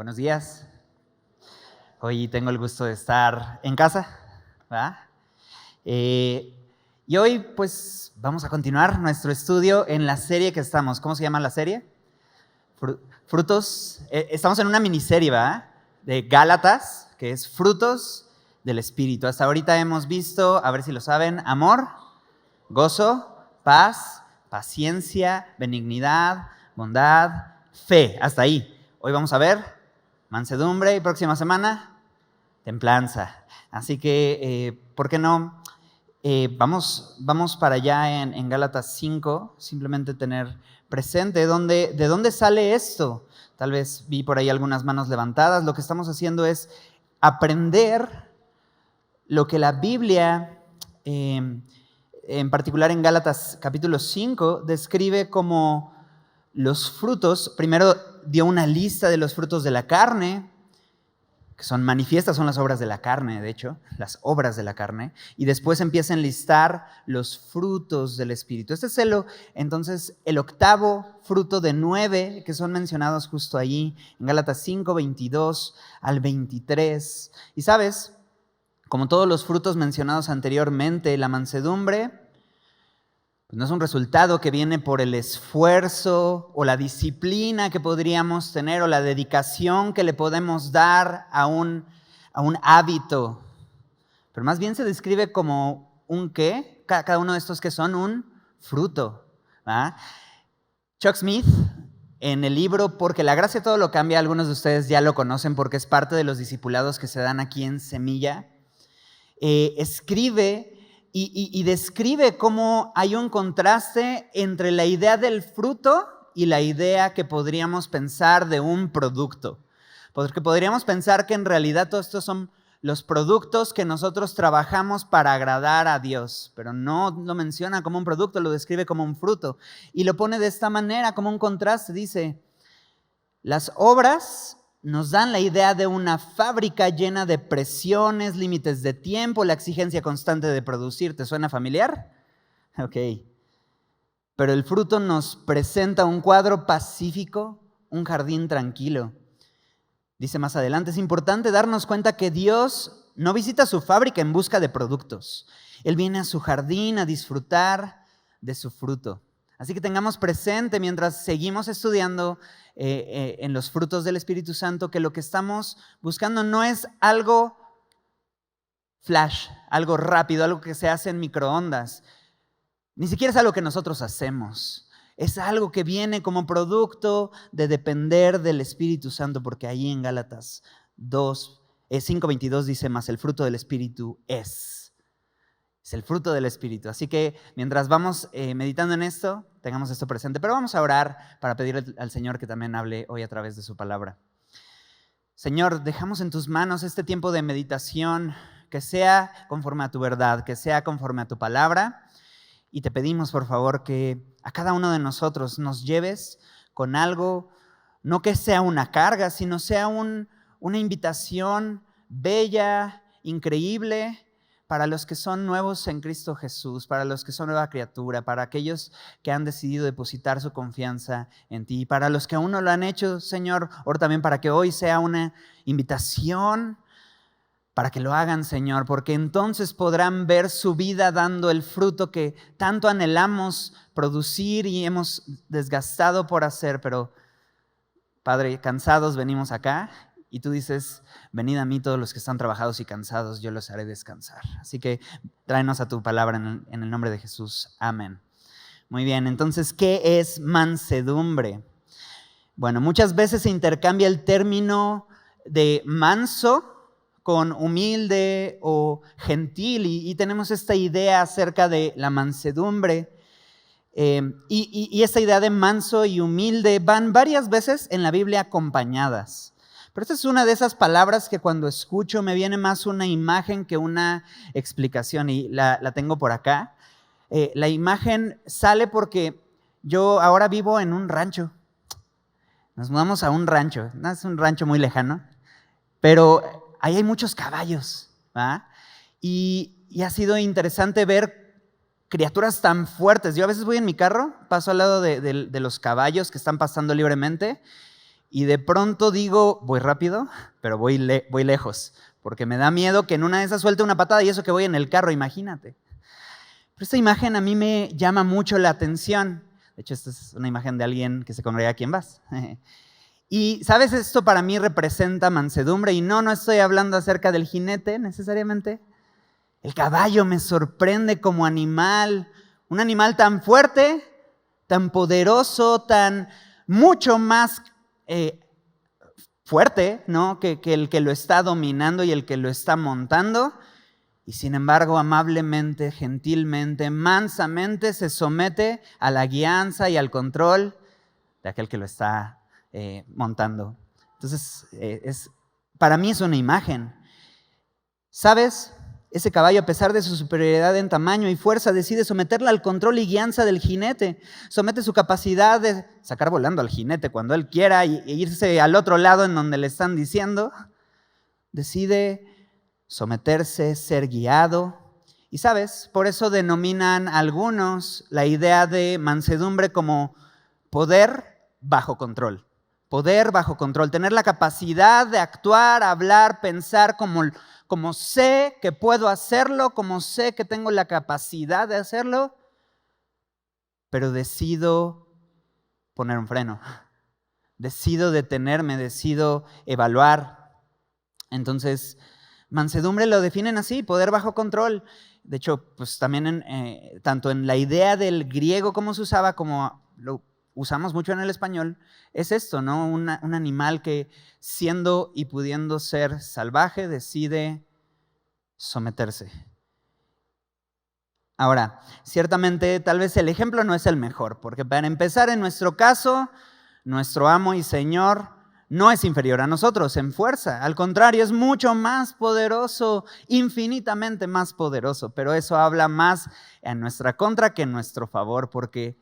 Buenos días. Hoy tengo el gusto de estar en casa, ¿verdad? Y hoy pues vamos a continuar nuestro estudio en la serie que estamos. ¿Cómo se llama la serie? Frutos. Estamos en una miniserie, ¿verdad? De Gálatas, que es Frutos del Espíritu. Hasta ahorita hemos visto, a ver si lo saben, amor, gozo, paz, paciencia, benignidad, bondad, fe. Hasta ahí. Hoy vamos a ver mansedumbre y próxima semana, templanza. Así que, ¿por qué no? Vamos para allá en Gálatas 5, simplemente tener presente de dónde sale esto. Tal vez vi por ahí algunas manos levantadas. Lo que estamos haciendo es aprender lo que la Biblia, en particular en Gálatas capítulo 5, describe como los frutos. Primero dio una lista de los frutos de la carne, que son manifiestas, son las obras de la carne, de hecho, las obras de la carne, y después empieza a enlistar los frutos del Espíritu. Este es entonces el octavo fruto de 9 que son mencionados justo allí, en Gálatas 5, 22 al 23. Y sabes, como todos los frutos mencionados anteriormente, la mansedumbre pues no es un resultado que viene por el esfuerzo o la disciplina que podríamos tener o la dedicación que le podemos dar a un hábito, pero más bien se describe como un ¿qué? Cada uno de estos que son un fruto. ¿Ah? Chuck Smith, en el libro Porque la gracia todo lo cambia, algunos de ustedes ya lo conocen porque es parte de los discipulados que se dan aquí en Semilla, escribe y describe cómo hay un contraste entre la idea del fruto y la idea que podríamos pensar de un producto. Porque podríamos pensar que en realidad todos estos son los productos que nosotros trabajamos para agradar a Dios, pero no lo menciona como un producto, lo describe como un fruto. Y lo pone de esta manera, como un contraste. Dice, las obras nos dan la idea de una fábrica llena de presiones, límites de tiempo, la exigencia constante de producir. ¿Te suena familiar? Ok. Pero el fruto nos presenta un cuadro pacífico, un jardín tranquilo. Dice más adelante, es importante darnos cuenta que Dios no visita su fábrica en busca de productos. Él viene a su jardín a disfrutar de su fruto. Así que tengamos presente mientras seguimos estudiando en los frutos del Espíritu Santo que lo que estamos buscando no es algo flash, algo rápido, algo que se hace en microondas. Ni siquiera es algo que nosotros hacemos. Es algo que viene como producto de depender del Espíritu Santo, porque ahí en Gálatas 5:22 dice más, el fruto del Espíritu es el fruto del Espíritu. Así que mientras vamos meditando en esto, tengamos esto presente. Pero vamos a orar para pedir al Señor que también hable hoy a través de su palabra. Señor, dejamos en tus manos este tiempo de meditación, que sea conforme a tu verdad, que sea conforme a tu palabra. Y te pedimos, por favor, que a cada uno de nosotros nos lleves con algo, no que sea una carga, sino sea una invitación bella, increíble, para los que son nuevos en Cristo Jesús, para los que son nueva criatura, para aquellos que han decidido depositar su confianza en ti, para los que aún no lo han hecho, Señor, ora también para que hoy sea una invitación para que lo hagan, Señor, porque entonces podrán ver su vida dando el fruto que tanto anhelamos producir y hemos desgastado por hacer, pero Padre, cansados venimos acá. Y tú dices, venid a mí todos los que están trabajados y cansados, yo los haré descansar. Así que tráenos a tu palabra en el nombre de Jesús. Amén. Muy bien, entonces, ¿qué es mansedumbre? Bueno, muchas veces se intercambia el término de manso con humilde o gentil y tenemos esta idea acerca de la mansedumbre. Y esta idea de manso y humilde van varias veces en la Biblia acompañadas. Pero esta es una de esas palabras que cuando escucho me viene más una imagen que una explicación y la tengo por acá. La imagen sale porque yo ahora vivo en un rancho. Nos mudamos a un rancho, no es un rancho muy lejano, pero ahí hay muchos caballos, ¿verdad? Y ha sido interesante ver criaturas tan fuertes. Yo a veces voy en mi carro, paso al lado de los caballos que están pasando libremente y de pronto digo, voy rápido, pero voy lejos, porque me da miedo que en una de esas suelte una patada y eso que voy en el carro, imagínate. Pero esta imagen a mí me llama mucho la atención. De hecho, esta es una imagen de alguien que se congrega aquí en Vaz. Y, ¿sabes? Esto para mí representa mansedumbre y no estoy hablando acerca del jinete necesariamente. El caballo me sorprende como animal, un animal tan fuerte, tan poderoso, tan mucho más fuerte, ¿no? que el que lo está dominando y el que lo está montando. Y sin embargo, amablemente, gentilmente, mansamente se somete a la guianza y al control de aquel que lo está montando. Entonces, para mí es una imagen. ¿Sabes? Ese caballo, a pesar de su superioridad en tamaño y fuerza, decide someterla al control y guianza del jinete. Somete su capacidad de sacar volando al jinete cuando él quiera e irse al otro lado en donde le están diciendo. Decide someterse, ser guiado. Y ¿sabes? Por eso denominan algunos la idea de mansedumbre como poder bajo control. Poder bajo control, tener la capacidad de actuar, hablar, pensar como sé que puedo hacerlo, como sé que tengo la capacidad de hacerlo, pero decido poner un freno, decido detenerme, decido evaluar. Entonces, mansedumbre lo definen así, poder bajo control. De hecho, pues también tanto en la idea del griego como se usaba, como lo usamos mucho en el español, es esto, ¿no? Un animal que siendo y pudiendo ser salvaje decide someterse. Ahora, ciertamente tal vez el ejemplo no es el mejor, porque para empezar en nuestro caso, nuestro amo y Señor no es inferior a nosotros en fuerza, al contrario, es mucho más poderoso, infinitamente más poderoso, pero eso habla más en nuestra contra que en nuestro favor, porque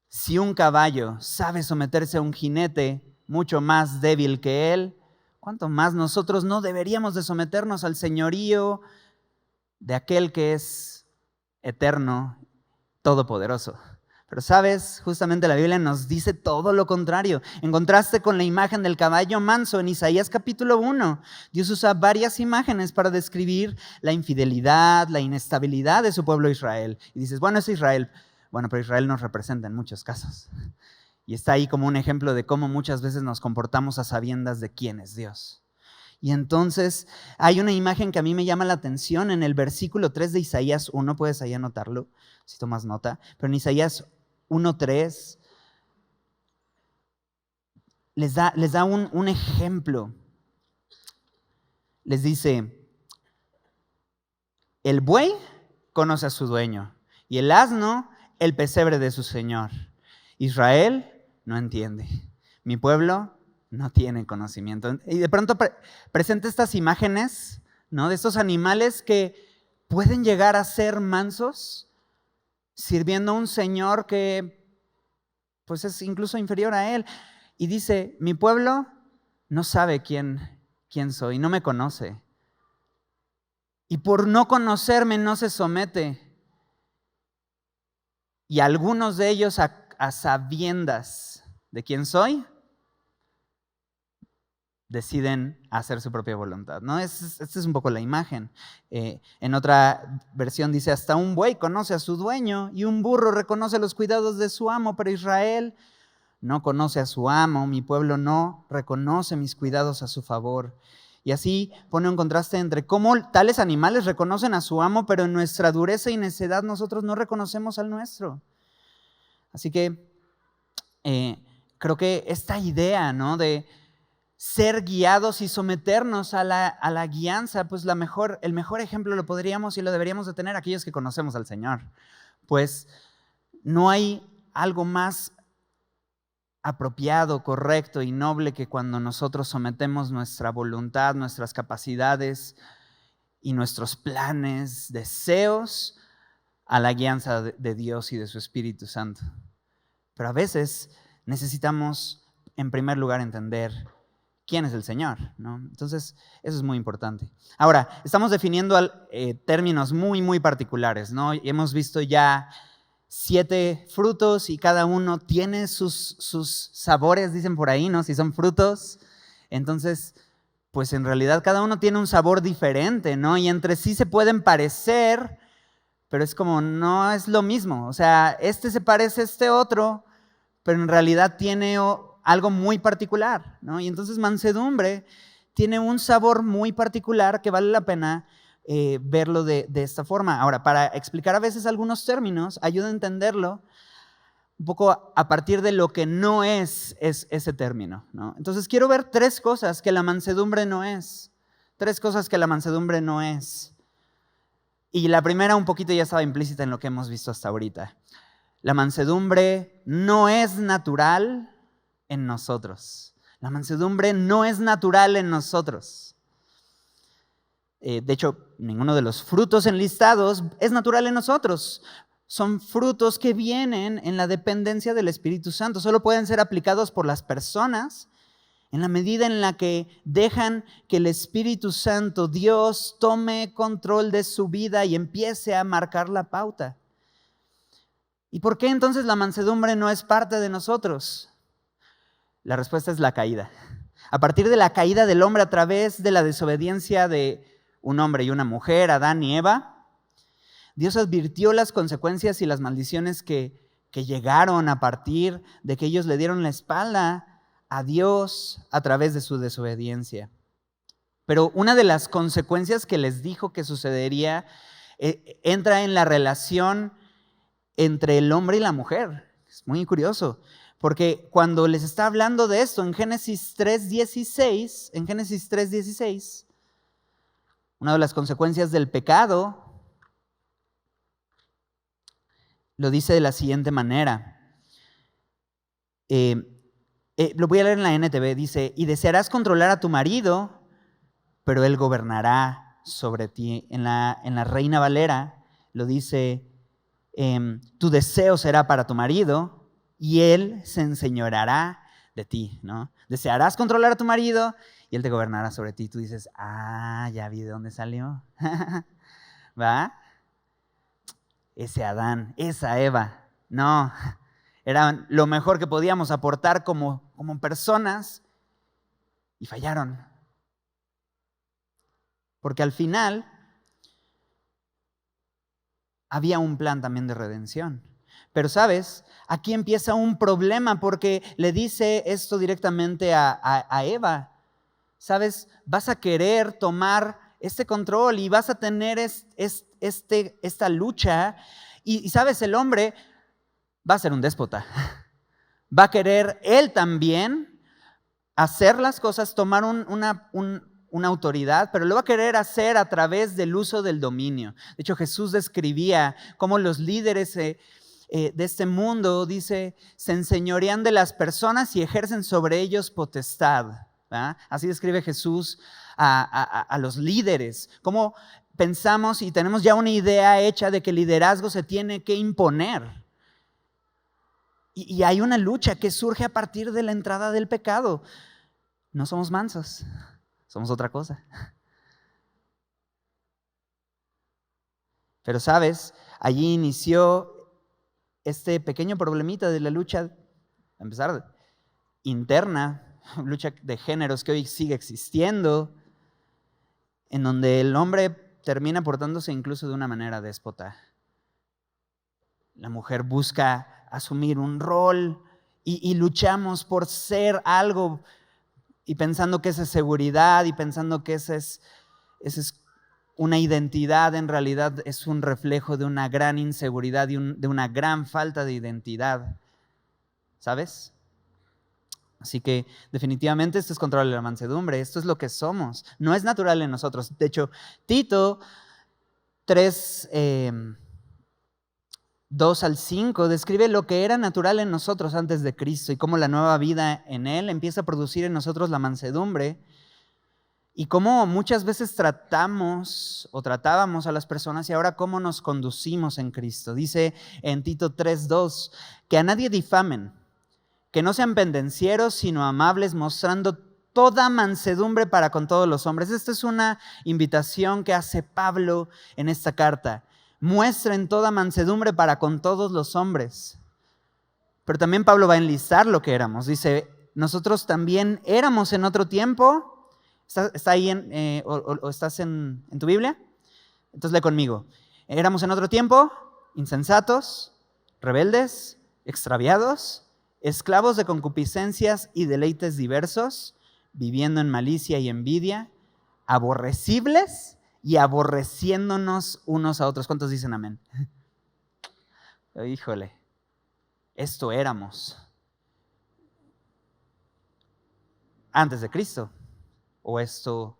si un caballo sabe someterse a un jinete mucho más débil que él, ¿cuánto más nosotros no deberíamos de someternos al señorío de aquel que es eterno, todopoderoso? Pero sabes, justamente la Biblia nos dice todo lo contrario. En contraste con la imagen del caballo manso en Isaías capítulo 1, Dios usa varias imágenes para describir la infidelidad, la inestabilidad de su pueblo Israel. Y dices, bueno, es Israel. Bueno, pero Israel nos representa en muchos casos. Y está ahí como un ejemplo de cómo muchas veces nos comportamos a sabiendas de quién es Dios. Y entonces hay una imagen que a mí me llama la atención en el versículo 3 de Isaías 1, puedes ahí anotarlo si tomas nota, pero en Isaías 1:3 les da un ejemplo. Les dice, el buey conoce a su dueño y el asno el pesebre de su señor. Israel no entiende. Mi pueblo no tiene conocimiento. Y de pronto presenta estas imágenes, ¿no? De estos animales que pueden llegar a ser mansos, sirviendo a un señor que pues es incluso inferior a él. Y dice, mi pueblo no sabe quién soy, no me conoce. Y por no conocerme no se somete. Y algunos de ellos a sabiendas de quién soy, deciden hacer su propia voluntad, ¿no? Esta es un poco la imagen. En otra versión dice, hasta un buey conoce a su dueño y un burro reconoce los cuidados de su amo, pero Israel no conoce a su amo, mi pueblo no reconoce mis cuidados a su favor. Y así pone un contraste entre cómo tales animales reconocen a su amo, pero en nuestra dureza y necedad nosotros no reconocemos al nuestro. Así que creo que esta idea, ¿no? de ser guiados y someternos a la guianza, pues el mejor ejemplo lo podríamos y lo deberíamos de tener aquellos que conocemos al Señor. Pues no hay algo más apropiado, correcto y noble que cuando nosotros sometemos nuestra voluntad, nuestras capacidades y nuestros planes, deseos a la guianza de Dios y de su Espíritu Santo. Pero a veces necesitamos, en primer lugar, entender quién es el Señor, ¿no? Entonces, eso es muy importante. Ahora, estamos definiendo términos muy, muy particulares, ¿no? Y hemos visto ya 7 frutos y cada uno tiene sus sabores, dicen por ahí, ¿no? Si son frutos, entonces, pues en realidad cada uno tiene un sabor diferente, ¿no? Y entre sí se pueden parecer, pero es como, no es lo mismo. O sea, este se parece a este otro, pero en realidad tiene algo muy particular, ¿no? Y entonces mansedumbre tiene un sabor muy particular que vale la pena verlo de esta forma. Ahora, para explicar a veces algunos términos, ayuda a entenderlo un poco a partir de lo que no es ese término, ¿no? Entonces quiero ver 3 cosas que la mansedumbre no es. 3 cosas que la mansedumbre no es. Y la primera un poquito ya estaba implícita en lo que hemos visto hasta ahorita. La mansedumbre no es natural en nosotros. La mansedumbre no es natural en nosotros. De hecho, ninguno de los frutos enlistados es natural en nosotros. Son frutos que vienen en la dependencia del Espíritu Santo. Solo pueden ser aplicados por las personas en la medida en la que dejan que el Espíritu Santo, Dios, tome control de su vida y empiece a marcar la pauta. ¿Y por qué entonces la mansedumbre no es parte de nosotros? La respuesta es la caída. A partir de la caída del hombre a través de la desobediencia de un hombre y una mujer, Adán y Eva, Dios advirtió las consecuencias y las maldiciones que llegaron a partir de que ellos le dieron la espalda a Dios a través de su desobediencia. Pero una de las consecuencias que les dijo que sucedería entra en la relación entre el hombre y la mujer. Es muy curioso, porque cuando les está hablando de esto en Génesis 3:16, una de las consecuencias del pecado lo dice de la siguiente manera. Lo voy a leer en la NTV. Dice, y desearás controlar a tu marido, pero él gobernará sobre ti. En la Reina Valera lo dice, tu deseo será para tu marido y él se enseñoreará de ti, ¿no? Desearás controlar a tu marido y él te gobernará sobre ti. Tú dices, ya vi de dónde salió. ¿Va? Ese Adán, esa Eva. No, era lo mejor que podíamos aportar como personas y fallaron. Porque al final había un plan también de redención. Pero ¿sabes? Aquí empieza un problema porque le dice esto directamente a Eva. ¿Sabes? Vas a querer tomar este control y vas a tener esta lucha. Y ¿sabes? El hombre va a ser un déspota. Va a querer él también hacer las cosas, tomar una autoridad, pero lo va a querer hacer a través del uso del dominio. De hecho, Jesús describía cómo los líderes de este mundo, dice, se enseñorean de las personas y ejercen sobre ellos potestad. ¿verdad? Así describe Jesús a los líderes. Cómo pensamos y tenemos ya una idea hecha de que el liderazgo se tiene que imponer. Y hay una lucha que surge a partir de la entrada del pecado. No somos mansos, somos otra cosa. Pero sabes, allí inició este pequeño problemita de la lucha, a empezar interna, lucha de géneros que hoy sigue existiendo, en donde el hombre termina portándose incluso de una manera déspota. La mujer busca asumir un rol y luchamos por ser algo y pensando que esa es seguridad y pensando que esa es una identidad, en realidad es un reflejo de una gran inseguridad y de una gran falta de identidad. ¿Sabes? Así que definitivamente esto es control de la mansedumbre, esto es lo que somos, no es natural en nosotros. De hecho, Tito 3, 2-5 describe lo que era natural en nosotros antes de Cristo y cómo la nueva vida en Él empieza a producir en nosotros la mansedumbre y cómo muchas veces tratábamos a las personas y ahora cómo nos conducimos en Cristo. Dice en Tito 3:2 que a nadie difamen, que no sean pendencieros, sino amables, mostrando toda mansedumbre para con todos los hombres. Esta es una invitación que hace Pablo en esta carta. muestren toda mansedumbre para con todos los hombres. Pero también Pablo va a enlistar lo que éramos. Dice, nosotros también éramos en otro tiempo. ¿Está ahí o estás en tu Biblia? Entonces lee conmigo. Éramos en otro tiempo insensatos, rebeldes, extraviados, esclavos de concupiscencias y deleites diversos, viviendo en malicia y envidia, aborrecibles y aborreciéndonos unos a otros. ¿Cuántos dicen amén? Híjole, esto éramos antes de Cristo. ¿O esto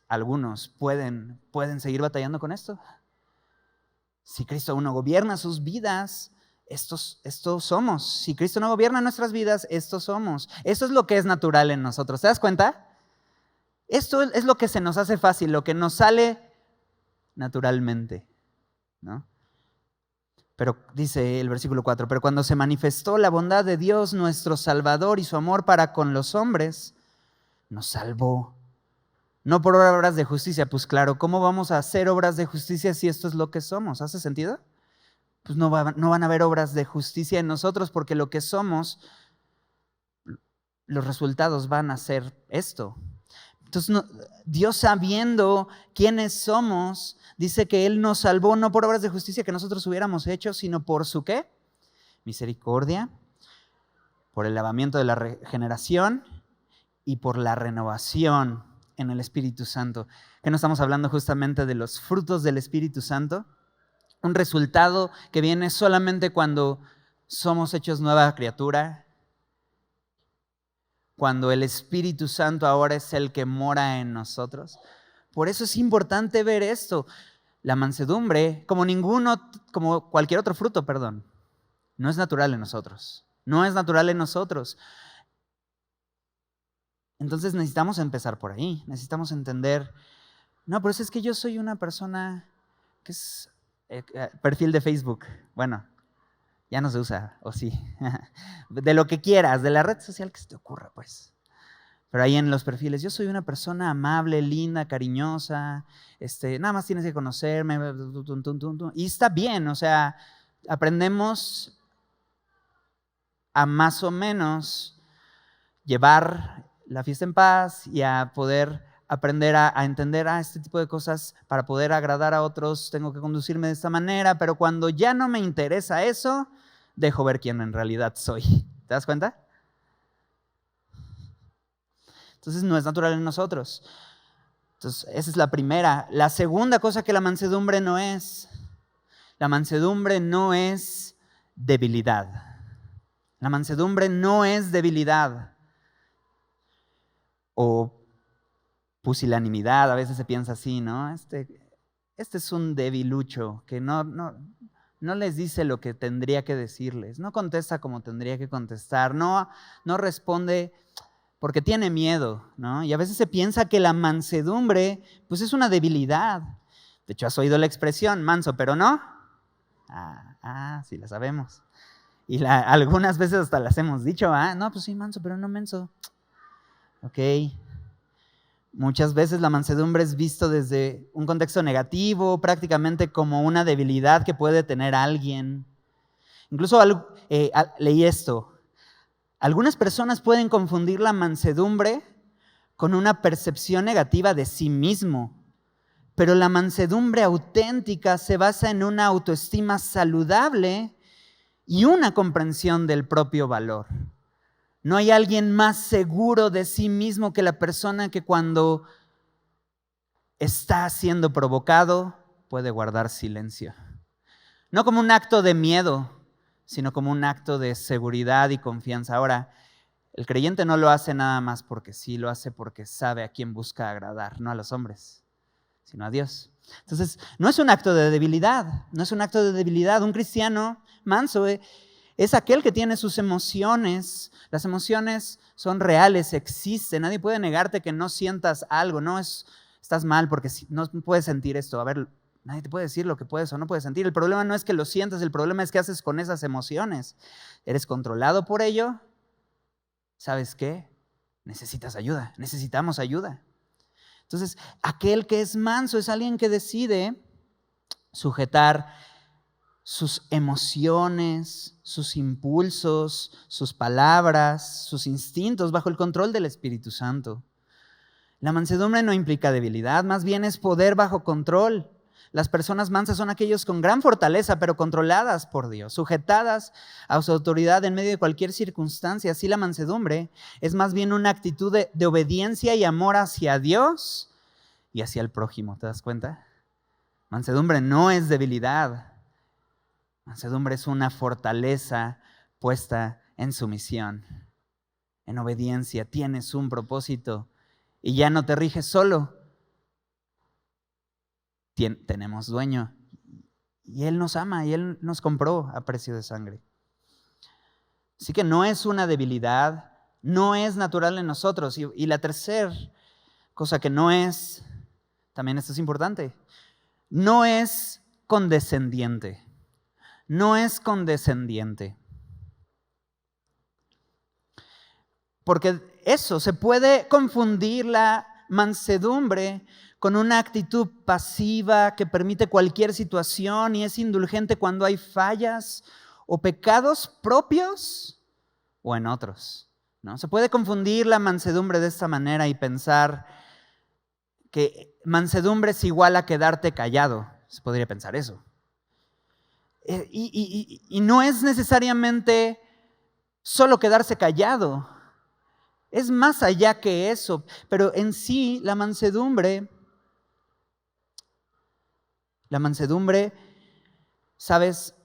algunos pueden seguir batallando con esto? Si Cristo aún no gobierna sus vidas, estos somos. Si Cristo no gobierna nuestras vidas, estos somos. Esto es lo que es natural en nosotros. ¿Te das cuenta? Esto es lo que se nos hace fácil, lo que nos sale naturalmente, ¿no? Pero dice el versículo 4, pero cuando se manifestó la bondad de Dios, nuestro Salvador, y su amor para con los hombres, nos salvó. No por obras de justicia. Pues claro, ¿cómo vamos a hacer obras de justicia si esto es lo que somos? ¿Hace sentido? Pues no van a haber obras de justicia en nosotros, porque lo que somos, los resultados van a ser esto. Entonces, Dios, sabiendo quiénes somos, dice que Él nos salvó no por obras de justicia que nosotros hubiéramos hecho, sino por su ¿qué? Misericordia, por el lavamiento de la regeneración y por la renovación en el Espíritu Santo. Que no estamos hablando justamente de los frutos del Espíritu Santo, un resultado que viene solamente cuando somos hechos nueva criatura, cuando el Espíritu Santo ahora es el que mora en nosotros. Por eso es importante ver esto. La mansedumbre, como cualquier otro fruto, no es natural en nosotros. No es natural en nosotros. Entonces necesitamos empezar por ahí. Necesitamos entender, no, pero es que yo soy una persona que es perfil de Facebook. Bueno, ya no se usa, o sí. De lo que quieras, de la red social que se te ocurra, pues. Pero ahí en los perfiles, yo soy una persona amable, linda, cariñosa, nada más tienes que conocerme, y está bien, o sea, aprendemos a más o menos llevar la fiesta en paz y a poder aprender a entender este tipo de cosas para poder agradar a otros, tengo que conducirme de esta manera, pero cuando ya no me interesa eso, dejo ver quién en realidad soy. ¿Te das cuenta? Entonces no es natural en nosotros. Entonces esa es la primera. La segunda cosa que la mansedumbre no es debilidad. La mansedumbre no es debilidad o pusilanimidad. A veces se piensa así, ¿no? Este es un debilucho que no les dice lo que tendría que decirles, no contesta como tendría que contestar, no responde porque tiene miedo, ¿no? Y a veces se piensa que la mansedumbre, pues es una debilidad. De hecho, has oído la expresión, manso, pero no. Sí la sabemos. Y algunas veces hasta las hemos dicho, no, pues sí, manso, pero no menso. Ok. Muchas veces la mansedumbre es visto desde un contexto negativo, prácticamente como una debilidad que puede tener alguien. Incluso leí esto. Algunas personas pueden confundir la mansedumbre con una percepción negativa de sí mismo, pero la mansedumbre auténtica se basa en una autoestima saludable y una comprensión del propio valor. No hay alguien más seguro de sí mismo que la persona que cuando está siendo provocado puede guardar silencio. No como un acto de miedo, sino como un acto de seguridad y confianza. Ahora, el creyente no lo hace nada más porque sí, lo hace porque sabe a quién busca agradar, no a los hombres, sino a Dios. Entonces, no es un acto de debilidad, no es un acto de debilidad. Un cristiano manso es aquel que tiene sus emociones. Las emociones son reales, existen. Nadie puede negarte que no sientas algo. No estás mal porque no puedes sentir esto. A ver, nadie te puede decir lo que puedes o no puedes sentir. El problema no es que lo sientas, el problema es qué haces con esas emociones. ¿Eres controlado por ello? ¿Sabes qué? Necesitas ayuda, necesitamos ayuda. Entonces, aquel que es manso es alguien que decide sujetar sus emociones, sus impulsos, sus palabras, sus instintos bajo el control del Espíritu Santo. La mansedumbre no implica debilidad, más bien es poder bajo control. Las personas mansas son aquellos con gran fortaleza, pero controladas por Dios, sujetadas a su autoridad en medio de cualquier circunstancia. Así la mansedumbre es más bien una actitud de obediencia y amor hacia Dios y hacia el prójimo. ¿Te das cuenta? Mansedumbre no es debilidad. Mansedumbre es una fortaleza puesta en sumisión, en obediencia. Tienes un propósito y ya no te riges solo. Tenemos dueño y Él nos ama y Él nos compró a precio de sangre. Así que no es una debilidad, no es natural en nosotros. Y la tercera cosa que no es, también esto es importante, no es condescendiente. No es condescendiente. Porque eso, se puede confundir la mansedumbre con una actitud pasiva que permite cualquier situación y es indulgente cuando hay fallas o pecados propios o en otros, ¿no? Se puede confundir la mansedumbre de esta manera y pensar que mansedumbre es igual a quedarte callado. Se podría pensar eso. Y no es necesariamente solo quedarse callado. Es más allá que eso. Pero en sí, la mansedumbre, ¿sabes?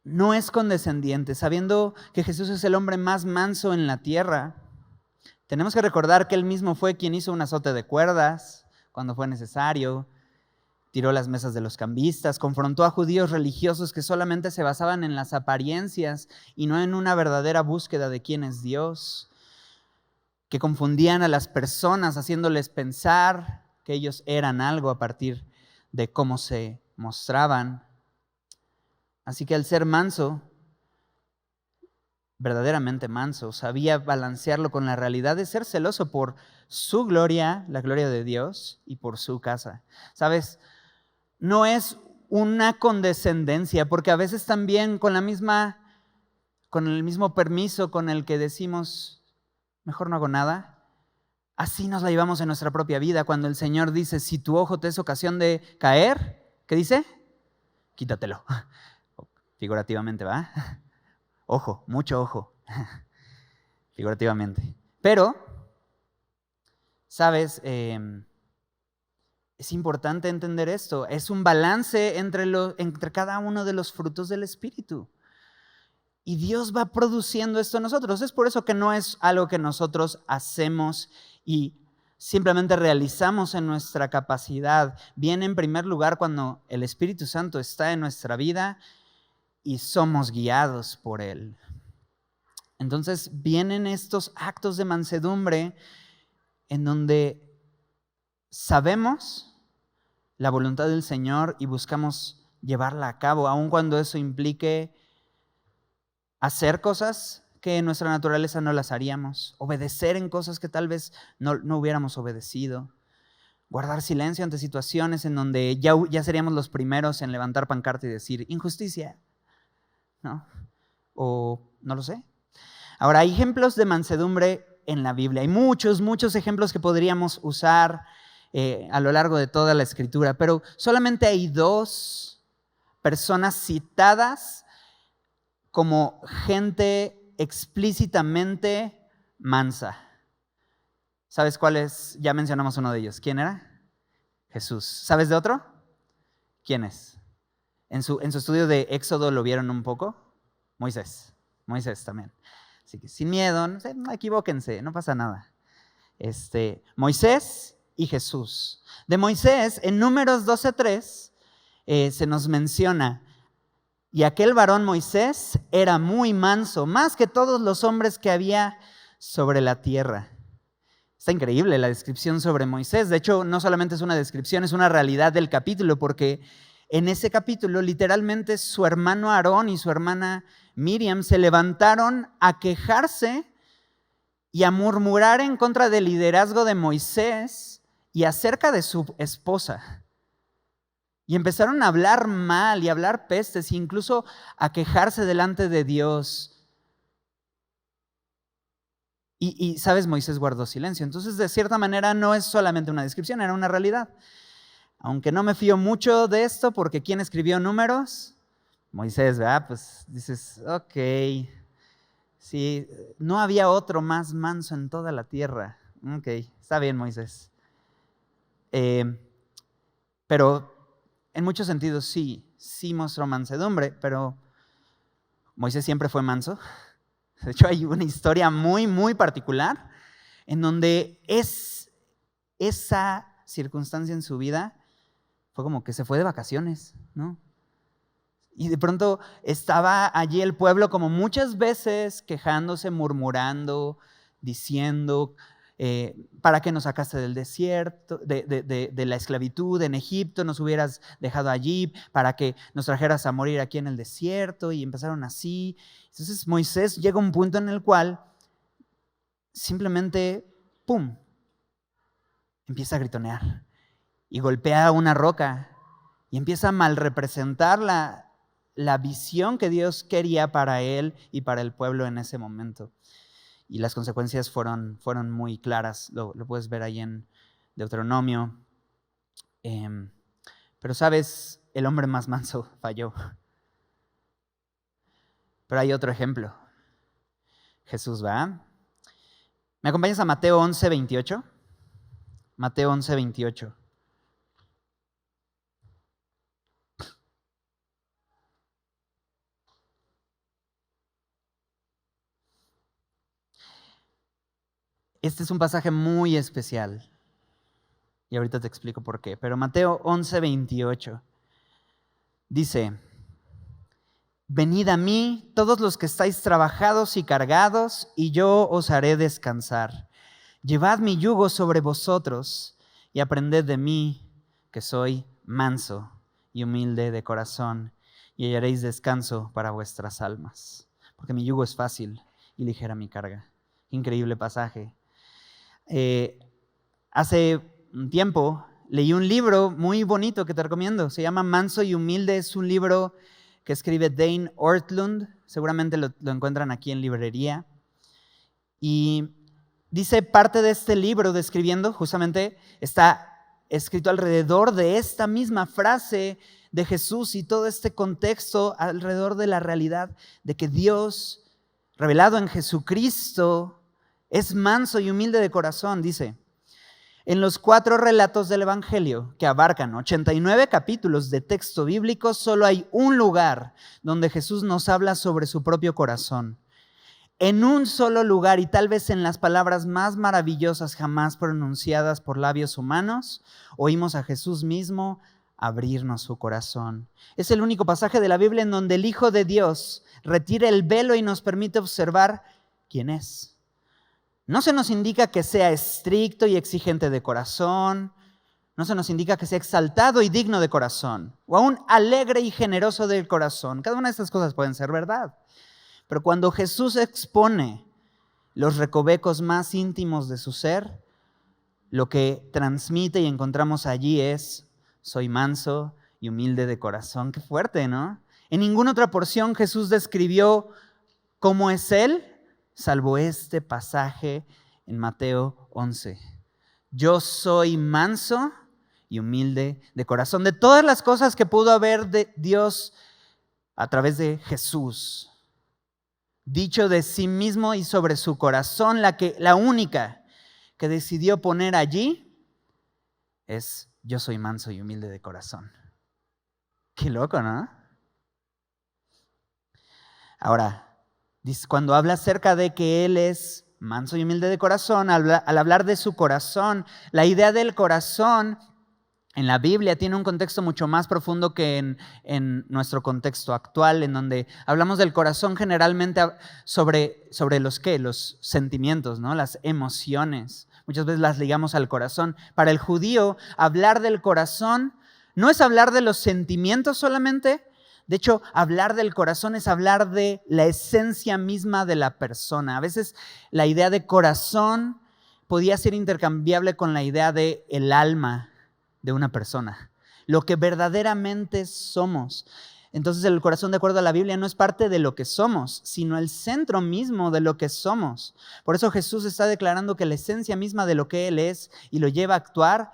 No es condescendiente. Sabiendo que Jesús es el hombre más manso en la tierra, tenemos que recordar que Él mismo fue quien hizo un azote de cuerdas cuando fue necesario. Tiró las mesas de los cambistas, confrontó a judíos religiosos que solamente se basaban en las apariencias y no en una verdadera búsqueda de quién es Dios, que confundían a las personas haciéndoles pensar que ellos eran algo a partir de cómo se mostraban. Así que al ser manso, verdaderamente manso, sabía balancearlo con la realidad de ser celoso por su gloria, la gloria de Dios, y por su casa. ¿Sabes? No es una condescendencia, porque a veces también con el mismo permiso con el que decimos, mejor no hago nada, así nos la llevamos en nuestra propia vida. Cuando el Señor dice, si tu ojo te es ocasión de caer, ¿qué dice? Quítatelo. Figurativamente, ¿va? Ojo, mucho ojo. Figurativamente. Pero, ¿sabes? Es importante entender esto. Es un balance entre cada uno de los frutos del Espíritu. Y Dios va produciendo esto en nosotros. Es por eso que no es algo que nosotros hacemos y simplemente realizamos en nuestra capacidad. Viene en primer lugar cuando el Espíritu Santo está en nuestra vida y somos guiados por Él. Entonces vienen estos actos de mansedumbre en donde sabemos la voluntad del Señor y buscamos llevarla a cabo, aun cuando eso implique hacer cosas que en nuestra naturaleza no las haríamos, obedecer en cosas que tal vez no hubiéramos obedecido, guardar silencio ante situaciones en donde ya seríamos los primeros en levantar pancarta y decir injusticia, ¿no? O no lo sé. Ahora, hay ejemplos de mansedumbre en la Biblia. Hay muchos ejemplos que podríamos usar a lo largo de toda la Escritura, pero solamente hay 2 personas citadas como gente explícitamente mansa. ¿Sabes cuál es? Ya mencionamos uno de ellos. ¿Quién era? Jesús. ¿Sabes de otro? ¿Quién es? En su estudio de Éxodo lo vieron un poco. Moisés también. Así que sin miedo, no equivóquense, no pasa nada. Moisés y Jesús. De Moisés, en Números 12:3, se nos menciona, y aquel varón Moisés era muy manso, más que todos los hombres que había sobre la tierra. Está increíble la descripción sobre Moisés. De hecho, no solamente es una descripción, es una realidad del capítulo, porque en ese capítulo literalmente su hermano Aarón y su hermana Miriam se levantaron a quejarse y a murmurar en contra del liderazgo de Moisés y acerca de su esposa. Y empezaron a hablar mal y a hablar pestes, e incluso a quejarse delante de Dios. Y sabes, Moisés guardó silencio. Entonces, de cierta manera, no es solamente una descripción, era una realidad. Aunque no me fío mucho de esto, porque ¿quién escribió Números? Moisés, ¿verdad? Pues dices, ok, sí, no había otro más manso en toda la tierra. Ok, está bien, Moisés. Pero en muchos sentidos sí mostró mansedumbre, pero Moisés siempre fue manso. De hecho, hay una historia muy, muy particular en donde esa circunstancia en su vida fue como que se fue de vacaciones, ¿no? Y de pronto estaba allí el pueblo como muchas veces quejándose, murmurando, diciendo, ¿para qué nos sacaste del desierto, de la esclavitud en Egipto? Nos hubieras dejado allí para que nos trajeras a morir aquí en el desierto. Y empezaron así. Entonces Moisés llega a un punto en el cual simplemente, ¡pum!, empieza a gritonear y golpea una roca y empieza a mal representar la visión que Dios quería para él y para el pueblo en ese momento. Y las consecuencias fueron muy claras, lo puedes ver ahí en Deuteronomio. Pero sabes, el hombre más manso falló. Pero hay otro ejemplo. Jesús va. ¿Me acompañas a Mateo 11:28? Mateo 11:28. Este es un pasaje muy especial. Y ahorita te explico por qué. Pero Mateo 11:28 dice: venid a mí todos los que estáis trabajados y cargados, y yo os haré descansar. Llevad mi yugo sobre vosotros y aprended de mí, que soy manso y humilde de corazón, y hallaréis descanso para vuestras almas. Porque mi yugo es fácil y ligera mi carga. Increíble pasaje. Hace un tiempo leí un libro muy bonito que te recomiendo. Se llama Manso y Humilde. Es un libro que escribe Dane Ortlund. Seguramente lo encuentran aquí en librería. Y dice parte de este libro describiendo, justamente está escrito alrededor de esta misma frase de Jesús y todo este contexto alrededor de la realidad de que Dios, revelado en Jesucristo, es manso y humilde de corazón. Dice: en los 4 relatos del Evangelio, que abarcan 89 capítulos de texto bíblico, solo hay un lugar donde Jesús nos habla sobre su propio corazón. En un solo lugar, y tal vez en las palabras más maravillosas jamás pronunciadas por labios humanos, oímos a Jesús mismo abrirnos su corazón. Es el único pasaje de la Biblia en donde el Hijo de Dios retira el velo y nos permite observar quién es. No se nos indica que sea estricto y exigente de corazón, no se nos indica que sea exaltado y digno de corazón, o aún alegre y generoso del corazón. Cada una de estas cosas pueden ser verdad. Pero cuando Jesús expone los recovecos más íntimos de su ser, lo que transmite y encontramos allí es: soy manso y humilde de corazón. Qué fuerte, ¿no? En ninguna otra porción Jesús describió cómo es Él, salvo este pasaje en Mateo 11. Yo soy manso y humilde de corazón. De todas las cosas que pudo haber de Dios a través de Jesús, dicho de sí mismo y sobre su corazón, la única que decidió poner allí es: yo soy manso y humilde de corazón. Qué loco, ¿no? Ahora, cuando habla acerca de que Él es manso y humilde de corazón, al hablar de su corazón, la idea del corazón en la Biblia tiene un contexto mucho más profundo que en nuestro contexto actual, en donde hablamos del corazón generalmente sobre los sentimientos, ¿no? Las emociones. Muchas veces las ligamos al corazón. Para el judío, hablar del corazón no es hablar de los sentimientos solamente. De hecho, hablar del corazón es hablar de la esencia misma de la persona. A veces la idea de corazón podía ser intercambiable con la idea de el alma de una persona. lo que verdaderamente somos. Entonces el corazón, de acuerdo a la Biblia, no es parte de lo que somos, sino el centro mismo de lo que somos. Por eso Jesús está declarando que la esencia misma de lo que Él es y lo lleva a actuar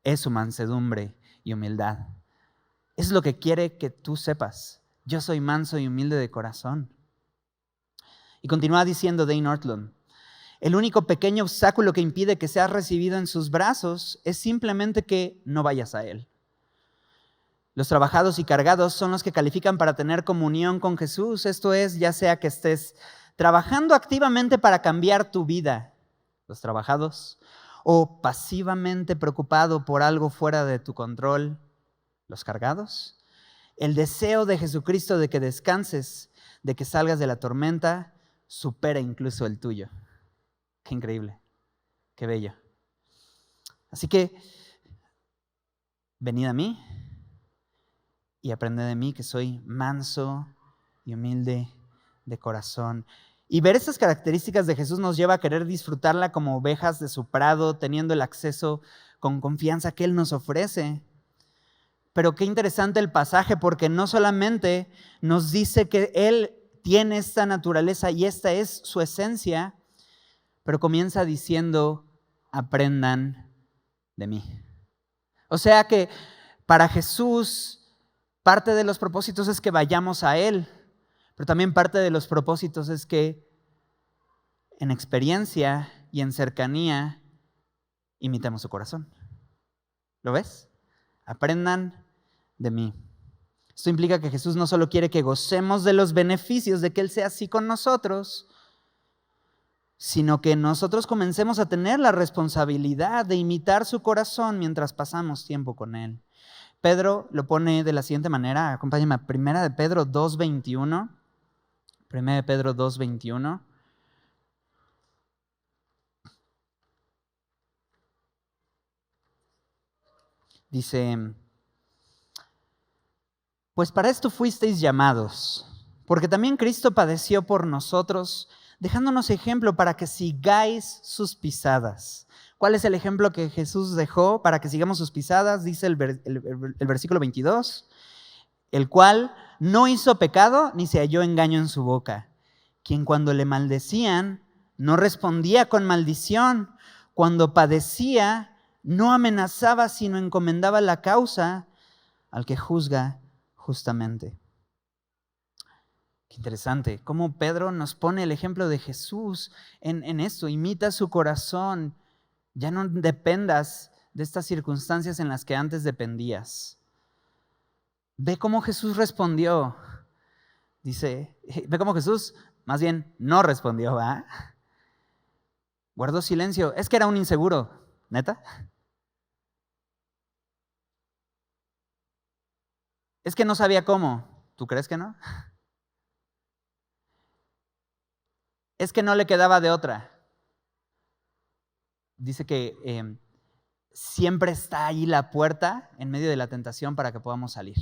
es su mansedumbre y humildad. Eso es lo que quiere que tú sepas. Yo soy manso y humilde de corazón. Y continúa diciendo Dane Ortlund: el único pequeño obstáculo que impide que seas recibido en sus brazos es simplemente que no vayas a Él. Los trabajados y cargados son los que califican para tener comunión con Jesús. Esto es, ya sea que estés trabajando activamente para cambiar tu vida, los trabajados, o pasivamente preocupado por algo fuera de tu control, los cargados. El deseo de Jesucristo de que descanses, de que salgas de la tormenta, supera incluso el tuyo. Qué increíble, qué bello. Así que, venid a mí y aprended de mí, que soy manso y humilde de corazón. Y ver estas características de Jesús nos lleva a querer disfrutarla como ovejas de su prado, teniendo el acceso con confianza que Él nos ofrece. Pero qué interesante el pasaje, porque no solamente nos dice que Él tiene esta naturaleza y esta es su esencia, pero comienza diciendo: aprendan de mí. O sea que para Jesús, parte de los propósitos es que vayamos a Él, pero también parte de los propósitos es que en experiencia y en cercanía imitemos su corazón. ¿Lo ves? Aprendan de mí. Esto implica que Jesús no solo quiere que gocemos de los beneficios de que Él sea así con nosotros, sino que nosotros comencemos a tener la responsabilidad de imitar su corazón mientras pasamos tiempo con Él. Pedro lo pone de la siguiente manera. Acompáñame a 1 de Pedro 2:21. 1 de Pedro 2:21. Dice: pues para esto fuisteis llamados, porque también Cristo padeció por nosotros, dejándonos ejemplo para que sigáis sus pisadas. ¿Cuál es el ejemplo que Jesús dejó para que sigamos sus pisadas? Dice el versículo 22, el cual no hizo pecado ni se halló engaño en su boca, quien cuando le maldecían no respondía con maldición, cuando padecía no amenazaba sino encomendaba la causa al que juzga justamente. Qué interesante, cómo Pedro nos pone el ejemplo de Jesús en esto. Imita su corazón. Ya no dependas de estas circunstancias en las que antes dependías. Ve cómo Jesús respondió. Dice, ve cómo Jesús más bien no respondió, ¿va? Guardó silencio. Es que era un inseguro, ¿neta? Es que no sabía cómo. ¿Tú crees que no? Es que no le quedaba de otra. Dice que siempre está ahí la puerta en medio de la tentación para que podamos salir.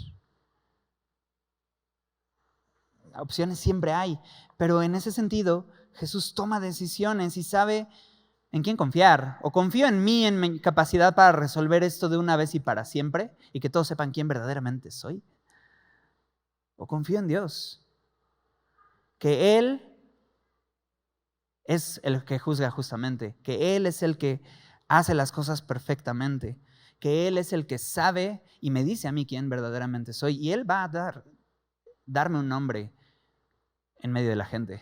Opciones siempre hay, pero en ese sentido Jesús toma decisiones y sabe en quién confiar. O confío en mí, en mi capacidad para resolver esto de una vez y para siempre y que todos sepan quién verdaderamente soy. O confío en Dios, que Él es el que juzga justamente, que Él es el que hace las cosas perfectamente, que Él es el que sabe y me dice a mí quién verdaderamente soy. Y Él va a darme un nombre en medio de la gente.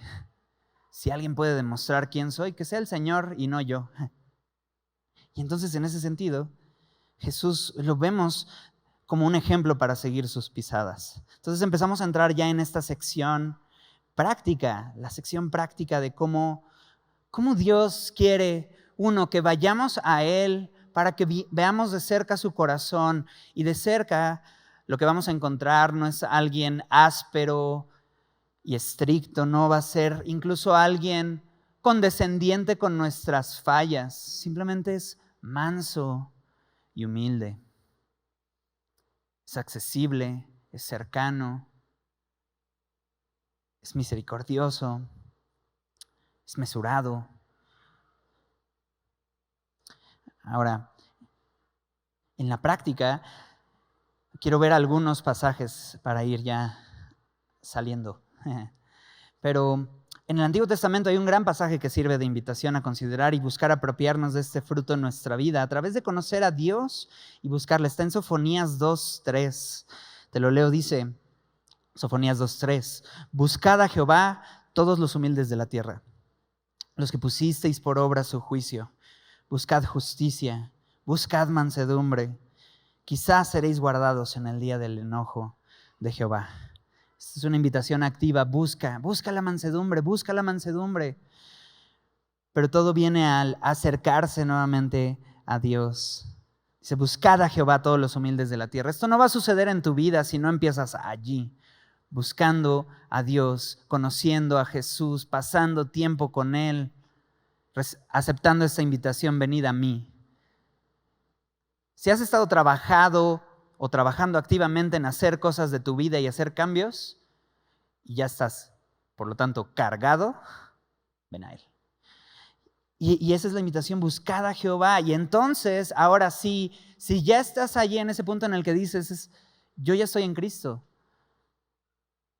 Si alguien puede demostrar quién soy, que sea el Señor y no yo. Y entonces, en ese sentido, Jesús lo vemos como un ejemplo para seguir sus pisadas. Entonces empezamos a entrar ya en esta sección práctica, la sección práctica de cómo Dios quiere, uno, que vayamos a Él para que veamos de cerca su corazón. Y de cerca lo que vamos a encontrar no es alguien áspero y estricto, no va a ser incluso alguien condescendiente con nuestras fallas. Simplemente es manso y humilde. Es accesible, es cercano, es misericordioso, es mesurado. Ahora, en la práctica, Quiero ver algunos pasajes para ir ya saliendo. Pero en el Antiguo Testamento hay un gran pasaje que sirve de invitación a considerar y buscar apropiarnos de este fruto en nuestra vida a través de conocer a Dios y buscarle. Está en Sofonías 2:3. Te lo leo, dice Sofonías 2:3. Buscad a Jehová todos los humildes de la tierra, los que pusisteis por obra su juicio. Buscad justicia, buscad mansedumbre. Quizás seréis guardados en el día del enojo de Jehová. Esta es una invitación activa. Busca la mansedumbre, busca la mansedumbre. Pero todo viene al acercarse nuevamente a Dios. Dice, buscad a Jehová todos los humildes de la tierra. Esto no va a suceder en tu vida si no empiezas allí, buscando a Dios, conociendo a Jesús, pasando tiempo con Él, aceptando esta invitación, venid a mí. Si has estado trabajando activamente en hacer cosas de tu vida y hacer cambios, y ya estás, por lo tanto, cargado, ven a Él. Y esa es la invitación, buscad a Jehová. Y entonces, ahora sí, si ya estás allí en ese punto en el que dices, yo ya estoy en Cristo,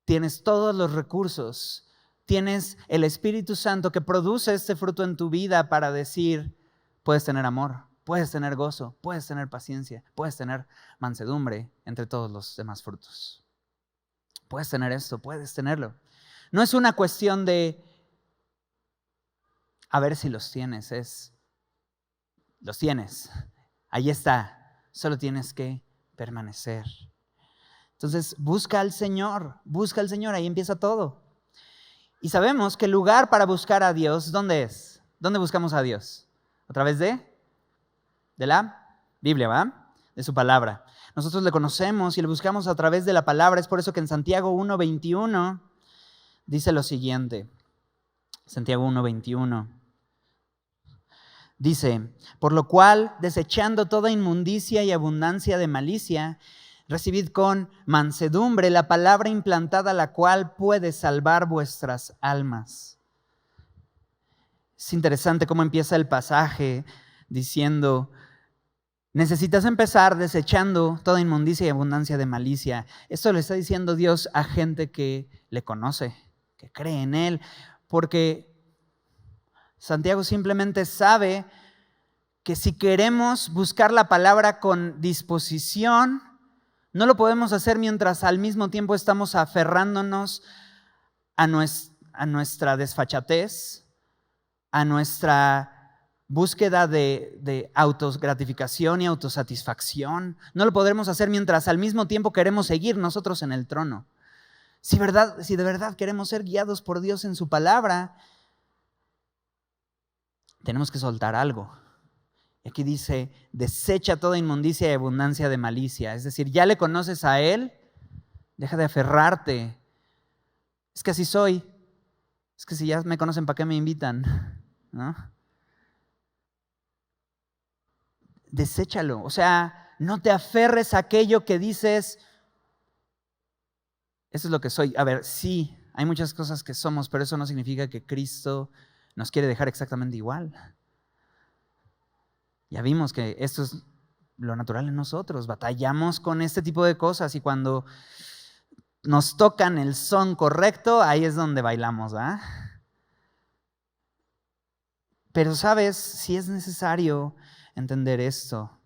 tienes todos los recursos, tienes el Espíritu Santo que produce este fruto en tu vida para decir, puedes tener amor, puedes tener gozo, puedes tener paciencia, puedes tener mansedumbre entre todos los demás frutos. Puedes tener esto, puedes tenerlo. No es una cuestión de a ver si los tienes, los tienes. Ahí está, solo tienes que permanecer. Entonces, busca al Señor, ahí empieza todo. Y sabemos que el lugar para buscar a Dios, ¿dónde es? ¿Dónde buscamos a Dios? ¿A través de la Biblia, ¿va? De su palabra. Nosotros le conocemos y le buscamos a través de la palabra. Es por eso que en Santiago 1:21 dice lo siguiente. Santiago 1:21. Dice, por lo cual, desechando toda inmundicia y abundancia de malicia, recibid con mansedumbre la palabra implantada, la cual puede salvar vuestras almas. Es interesante cómo empieza el pasaje diciendo, necesitas empezar desechando toda inmundicia y abundancia de malicia. Esto le está diciendo Dios a gente que le conoce, que cree en Él, porque Santiago simplemente sabe que si queremos buscar la palabra con disposición, no lo podemos hacer mientras al mismo tiempo estamos aferrándonos a nuestra desfachatez, a nuestra búsqueda de autogratificación y autosatisfacción. No lo podremos hacer mientras al mismo tiempo queremos seguir nosotros en el trono. Si de verdad queremos ser guiados por Dios en su palabra, tenemos que soltar algo. Aquí dice, desecha toda inmundicia y abundancia de malicia. Es decir, ya le conoces a Él, deja de aferrarte. Es que así soy. Es que si ya me conocen, ¿para qué me invitan? ¿No? Deséchalo. O sea, no te aferres a aquello que dices, eso es lo que soy. A ver, sí, hay muchas cosas que somos, pero eso no significa que Cristo nos quiere dejar exactamente igual. Ya vimos que esto es lo natural en nosotros. Batallamos con este tipo de cosas y cuando nos tocan el son correcto, ahí es donde bailamos, ¿verdad? Pero sabes, si es necesario entender esto,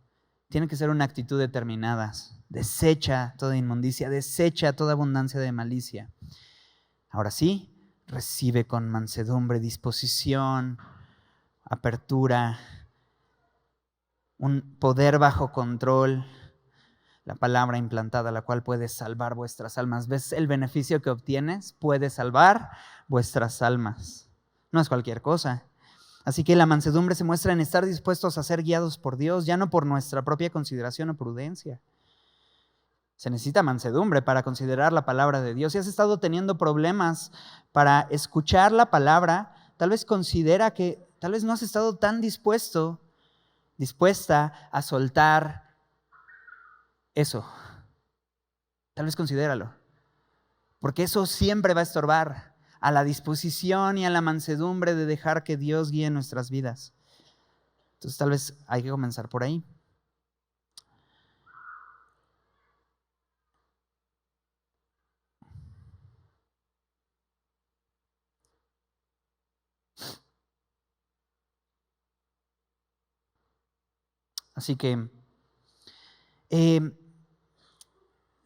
tiene que ser una actitud determinada. Desecha toda inmundicia, desecha toda abundancia de malicia. Ahora sí, recibe con mansedumbre, disposición, apertura, un poder bajo control, la palabra implantada, la cual puede salvar vuestras almas. ¿Ves el beneficio que obtienes? Puede salvar vuestras almas. No es cualquier cosa. Así que la mansedumbre se muestra en estar dispuestos a ser guiados por Dios, ya no por nuestra propia consideración o prudencia. Se necesita mansedumbre para considerar la palabra de Dios. Si has estado teniendo problemas para escuchar la palabra, tal vez considera que tal vez no has estado tan dispuesta a soltar eso. Tal vez considéralo. Porque eso siempre va a estorbar a la disposición y a la mansedumbre de dejar que Dios guíe nuestras vidas. Entonces tal vez hay que comenzar por ahí. Así que,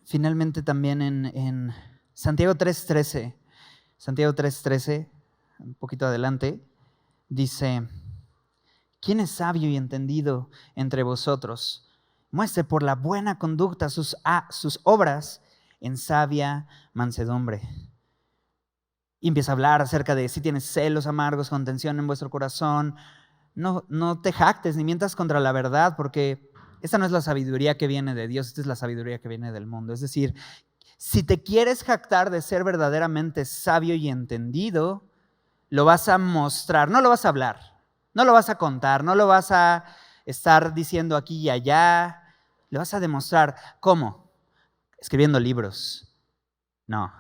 finalmente también en Santiago 3:13, un poquito adelante, dice: ¿quién es sabio y entendido entre vosotros? Muestre por la buena conducta sus obras en sabia mansedumbre. Y empieza a hablar acerca de si tienes celos amargos, contención en vuestro corazón. No te jactes ni mientas contra la verdad, porque esta no es la sabiduría que viene de Dios, esta es la sabiduría que viene del mundo. Es decir, si te quieres jactar de ser verdaderamente sabio y entendido, lo vas a mostrar, no lo vas a hablar, no lo vas a contar, no lo vas a estar diciendo aquí y allá, lo vas a demostrar. ¿Cómo? Escribiendo libros. No.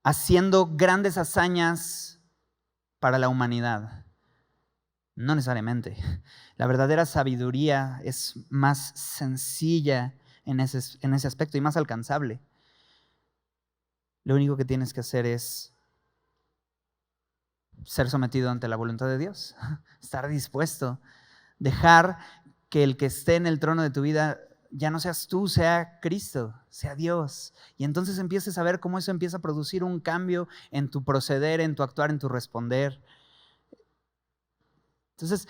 Haciendo grandes hazañas para la humanidad. No necesariamente. La verdadera sabiduría es más sencilla en ese aspecto y más alcanzable. Lo único que tienes que hacer es ser sometido ante la voluntad de Dios, estar dispuesto, dejar que el que esté en el trono de tu vida ya no seas tú, sea Cristo, sea Dios. Y entonces empieces a ver cómo eso empieza a producir un cambio en tu proceder, en tu actuar, en tu responder. Entonces,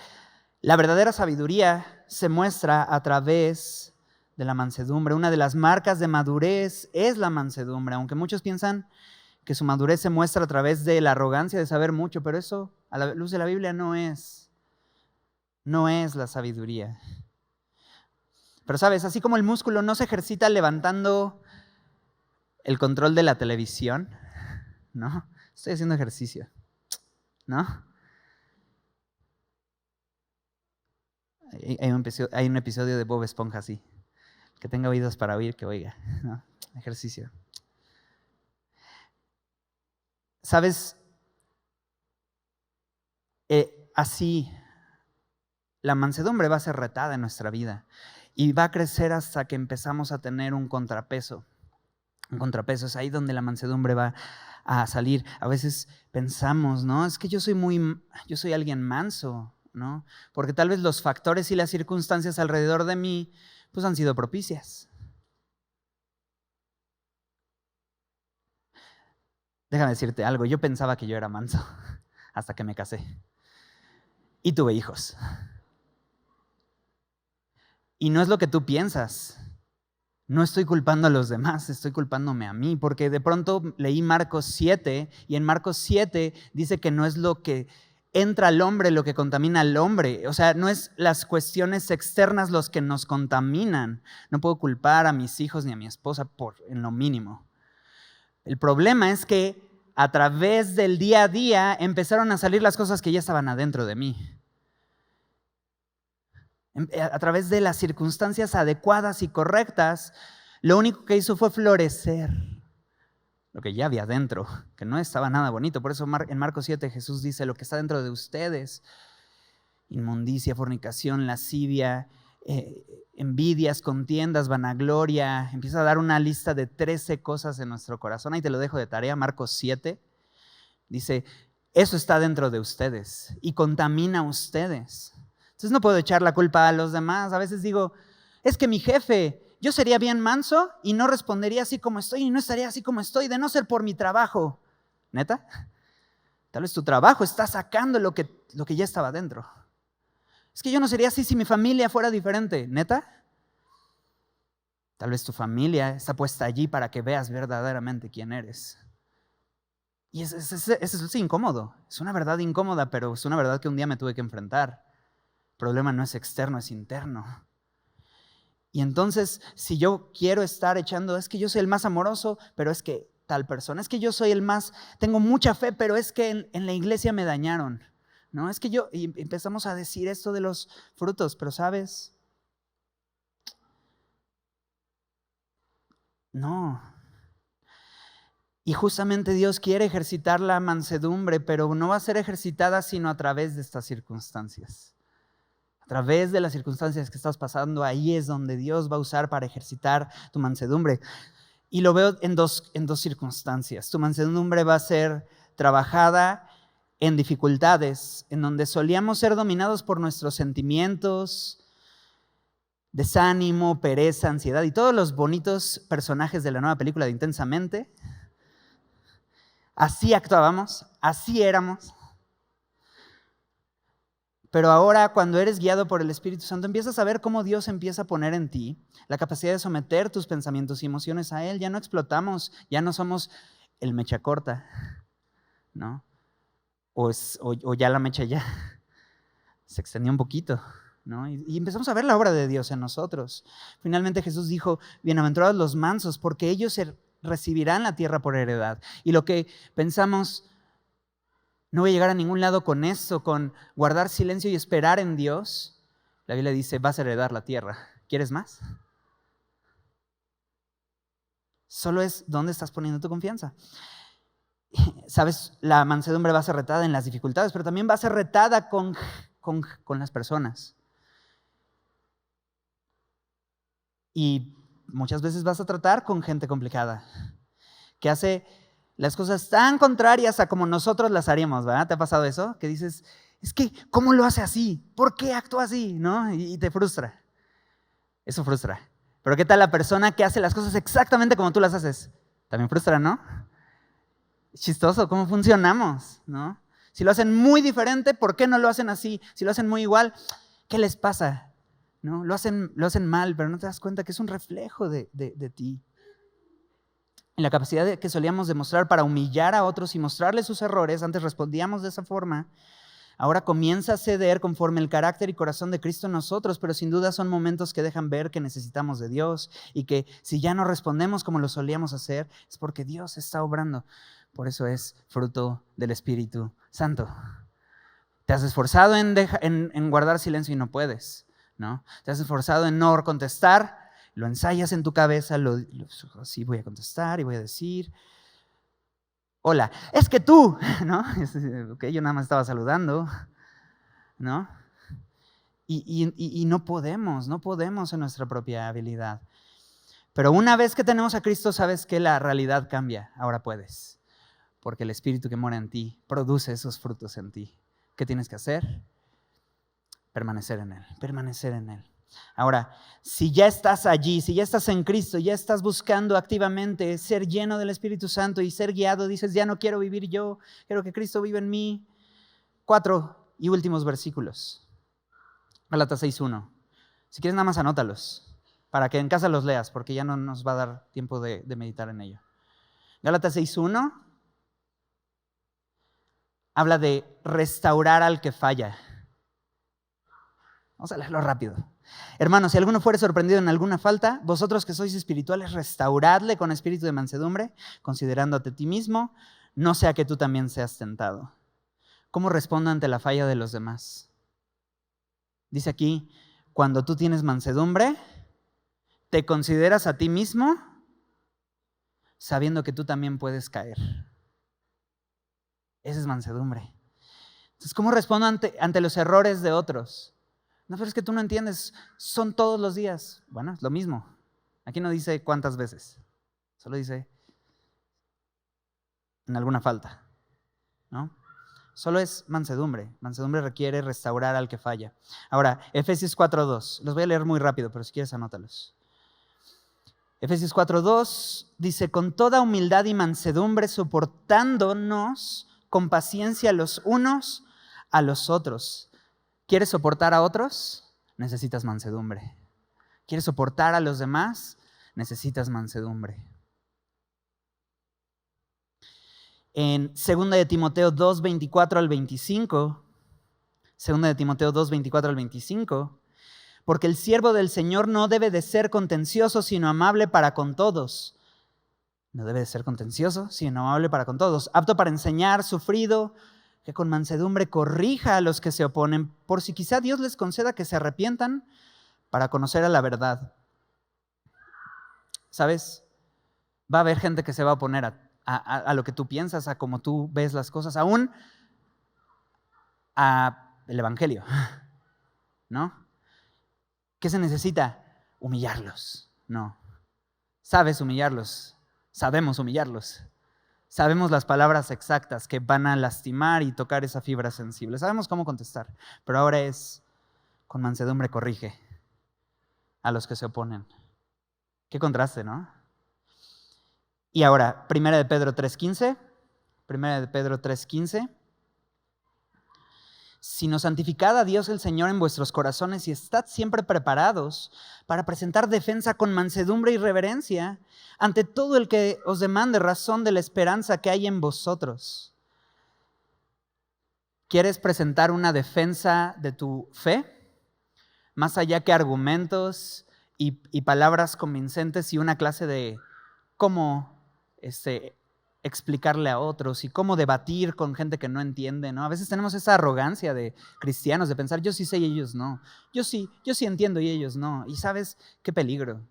la verdadera sabiduría se muestra a través de la mansedumbre. Una de las marcas de madurez es la mansedumbre, aunque muchos piensan que su madurez se muestra a través de la arrogancia de saber mucho, pero eso a la luz de la Biblia no es la sabiduría. Pero sabes, así como el músculo no se ejercita levantando el control de la televisión, ¿no? Estoy haciendo ejercicio, ¿no? Hay un episodio de Bob Esponja así. Que tenga oídos para oír, que oiga, ¿no? Ejercicio. ¿Sabes? Así, la mansedumbre va a ser retada en nuestra vida y va a crecer hasta que empezamos a tener un contrapeso. Un contrapeso es ahí donde la mansedumbre va a salir. A veces pensamos, ¿no? Es que yo soy alguien manso, ¿no? Porque tal vez los factores y las circunstancias alrededor de mí pues han sido propicias. Déjame decirte algo, yo pensaba que yo era manso hasta que me casé y tuve hijos. Y no es lo que tú piensas. No estoy culpando a los demás, estoy culpándome a mí, porque de pronto leí Marcos 7 y en Marcos 7 dice que no es lo que entra al hombre lo que contamina al hombre. O sea, no es las cuestiones externas los que nos contaminan. No puedo culpar a mis hijos ni a mi esposa en lo mínimo. El problema es que a través del día a día empezaron a salir las cosas que ya estaban adentro de mí. A través de las circunstancias adecuadas y correctas, lo único que hizo fue florecer lo que ya había dentro, que no estaba nada bonito. Por eso en Marcos 7 Jesús dice: lo que está dentro de ustedes, inmundicia, fornicación, lascivia, envidias, contiendas, vanagloria. Empieza a dar una lista de 13 cosas en nuestro corazón. Ahí te lo dejo de tarea, Marcos 7. Dice, eso está dentro de ustedes y contamina a ustedes. Entonces no puedo echar la culpa a los demás. A veces digo, es que mi jefe, yo sería bien manso y no respondería así como estoy y no estaría así como estoy de no ser por mi trabajo. ¿Neta? Tal vez tu trabajo está sacando lo que ya estaba dentro. Es que yo no sería así si mi familia fuera diferente. ¿Neta? Tal vez tu familia está puesta allí para que veas verdaderamente quién eres. Y eso es incómodo. Es una verdad incómoda, pero es una verdad que un día me tuve que enfrentar. El problema no es externo, es interno. Y entonces, si yo quiero estar echando, es que yo soy el más amoroso, pero es que tal persona, es que yo soy el más, tengo mucha fe, pero es que en la iglesia me dañaron. No, es que y empezamos a decir esto de los frutos, pero ¿sabes? No. Y justamente Dios quiere ejercitar la mansedumbre, pero no va a ser ejercitada sino a través de estas circunstancias. A través de las circunstancias que estás pasando, ahí es donde Dios va a usar para ejercitar tu mansedumbre. Y lo veo en dos circunstancias. Tu mansedumbre va a ser trabajada en dificultades, en donde solíamos ser dominados por nuestros sentimientos, desánimo, pereza, ansiedad y todos los bonitos personajes de la nueva película de Intensamente. Así actuábamos, así éramos. Pero ahora, cuando eres guiado por el Espíritu Santo, empiezas a ver cómo Dios empieza a poner en ti la capacidad de someter tus pensamientos y emociones a Él. Ya no explotamos, ya no somos el mecha corta, ¿no? O ya la mecha ya se extendió un poquito, ¿no? Y empezamos a ver la obra de Dios en nosotros. Finalmente Jesús dijo, bienaventurados los mansos, porque ellos recibirán la tierra por heredad. Y lo que pensamos, no voy a llegar a ningún lado con esto, con guardar silencio y esperar en Dios. La Biblia dice, vas a heredar la tierra. ¿Quieres más? Solo es dónde estás poniendo tu confianza. Sabes, la mansedumbre va a ser retada en las dificultades, pero también va a ser retada con las personas. Y muchas veces vas a tratar con gente complicada, que hace las cosas tan contrarias a como nosotros las haríamos, ¿verdad? ¿Te ha pasado eso? Que dices, es que, ¿cómo lo hace así? ¿Por qué actúa así? ¿No? Y te frustra. Eso frustra. Pero ¿qué tal la persona que hace las cosas exactamente como tú las haces? También frustra, ¿no? Es chistoso cómo funcionamos, ¿no? Si lo hacen muy diferente, ¿por qué no lo hacen así? Si lo hacen muy igual, ¿qué les pasa? ¿No? Lo hacen mal, pero no te das cuenta que es un reflejo de ti. En la capacidad que solíamos demostrar para humillar a otros y mostrarles sus errores, antes respondíamos de esa forma, ahora comienza a ceder conforme el carácter y corazón de Cristo en nosotros, pero sin duda son momentos que dejan ver que necesitamos de Dios y que si ya no respondemos como lo solíamos hacer, es porque Dios está obrando. Por eso es fruto del Espíritu Santo. Te has esforzado en guardar silencio y no puedes, ¿no? Te has esforzado en no contestar, lo ensayas en tu cabeza, así voy a contestar y voy a decir, hola, es que tú, ¿no? Ok, yo nada más estaba saludando, ¿no? Y no podemos en nuestra propia habilidad. Pero una vez que tenemos a Cristo, sabes que la realidad cambia, ahora puedes, porque el Espíritu que mora en ti produce esos frutos en ti. ¿Qué tienes que hacer? Permanecer en Él, permanecer en Él. Ahora, si ya estás allí, si ya estás en Cristo, ya estás buscando activamente ser lleno del Espíritu Santo y ser guiado, dices, ya no quiero vivir yo, quiero que Cristo viva en mí. 4 y últimos versículos. Gálatas 6:1. Si quieres nada más anótalos, para que en casa los leas, porque ya no nos va a dar tiempo de meditar en ello. Gálatas 6:1 habla de restaurar al que falla. Vamos a leerlo rápido. Hermanos, si alguno fuere sorprendido en alguna falta, vosotros que sois espirituales, restauradle con espíritu de mansedumbre, considerándote a ti mismo, no sea que tú también seas tentado. ¿Cómo respondo ante la falla de los demás? Dice aquí, cuando tú tienes mansedumbre, te consideras a ti mismo, sabiendo que tú también puedes caer. Esa es mansedumbre. Entonces, ¿cómo respondo ante los errores de otros? No, pero es que tú no entiendes, son todos los días. Bueno, es lo mismo. Aquí no dice cuántas veces, solo dice en alguna falta, ¿no? Solo es mansedumbre. Mansedumbre requiere restaurar al que falla. Ahora, Efesios 4:2. Los voy a leer muy rápido, pero si quieres anótalos. Efesios 4:2 dice, con toda humildad y mansedumbre, soportándonos con paciencia los unos a los otros. ¿Quieres soportar a otros? Necesitas mansedumbre. ¿Quieres soportar a los demás? Necesitas mansedumbre. En 2 de Timoteo 2:24 al 25, 2 de Timoteo 2:24 al 25, porque el siervo del Señor no debe de ser contencioso, sino amable para con todos. No debe de ser contencioso, sino amable para con todos, apto para enseñar, sufrido, que con mansedumbre corrija a los que se oponen, por si quizá Dios les conceda que se arrepientan para conocer a la verdad. ¿Sabes? Va a haber gente que se va a oponer a lo que tú piensas, a cómo tú ves las cosas, aún a el Evangelio, ¿no? ¿Qué se necesita? Humillarlos, no. Sabes humillarlos, sabemos humillarlos, Sabemos las palabras exactas que van a lastimar y tocar esa fibra sensible. Sabemos cómo contestar, pero ahora es con mansedumbre corrige a los que se oponen. Qué contraste, ¿no? Y ahora, 1 de Pedro 3:15. 1 de Pedro 3:15. Sino santificad a Dios el Señor en vuestros corazones y estad siempre preparados para presentar defensa con mansedumbre y reverencia ante todo el que os demande razón de la esperanza que hay en vosotros. ¿Quieres presentar una defensa de tu fe? Más allá que argumentos y palabras convincentes y una clase de cómo explicarle a otros y cómo debatir con gente que no entiende, ¿no? A veces tenemos esa arrogancia de cristianos de pensar, yo sí sé y ellos no. Yo sí entiendo y ellos no. Y ¿sabes qué peligro?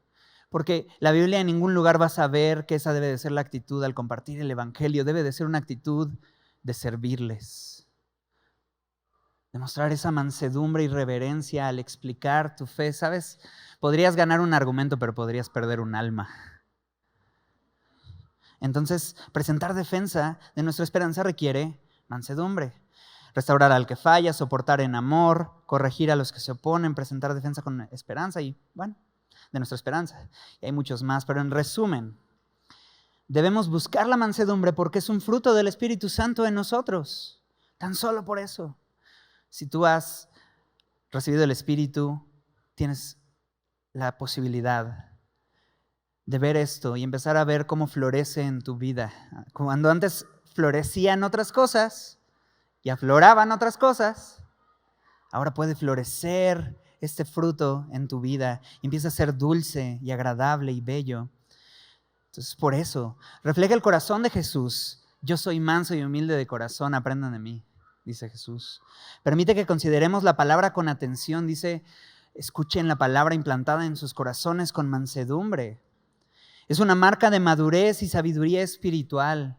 Porque la Biblia en ningún lugar vas a ver que esa debe de ser la actitud al compartir el evangelio. Debe de ser una actitud de servirles. De mostrar esa mansedumbre y reverencia al explicar tu fe. ¿Sabes? Podrías ganar un argumento, pero podrías perder un alma. Entonces, presentar defensa de nuestra esperanza requiere mansedumbre. Restaurar al que falla, soportar en amor, corregir a los que se oponen, presentar defensa con esperanza y, bueno, de nuestra esperanza. Y hay muchos más, pero en resumen, debemos buscar la mansedumbre porque es un fruto del Espíritu Santo en nosotros. Tan solo por eso. Si tú has recibido el Espíritu, tienes la posibilidad de ver esto y empezar a ver cómo florece en tu vida. Cuando antes florecían otras cosas y afloraban otras cosas, ahora puede florecer este fruto en tu vida y empieza a ser dulce y agradable y bello. Entonces, por eso, refleja el corazón de Jesús. Yo soy manso y humilde de corazón, aprendan de mí, dice Jesús. Permite que consideremos la palabra con atención, dice, escuchen la palabra implantada en sus corazones con mansedumbre. Es una marca de madurez y sabiduría espiritual.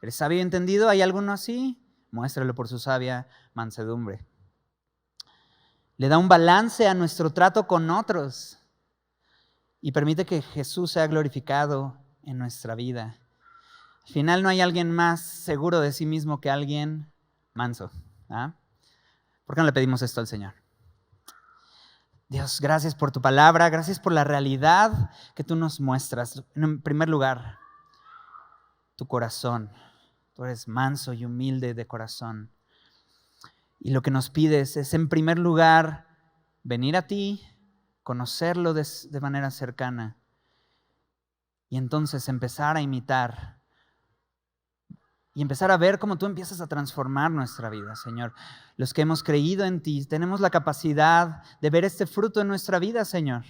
¿Eres sabio y entendido? ¿Hay alguno así? Muéstralo por su sabia mansedumbre. Le da un balance a nuestro trato con otros y permite que Jesús sea glorificado en nuestra vida. Al final no hay alguien más seguro de sí mismo que alguien manso. ¿Ah? ¿Por qué no le pedimos esto al Señor? Dios, gracias por tu palabra, gracias por la realidad que tú nos muestras. En primer lugar, tu corazón. Tú eres manso y humilde de corazón. Y lo que nos pides es, en primer lugar, venir a ti, conocerlo de manera cercana y entonces empezar a imitar y empezar a ver cómo tú empiezas a transformar nuestra vida, Señor. Los que hemos creído en ti, tenemos la capacidad de ver este fruto en nuestra vida, Señor.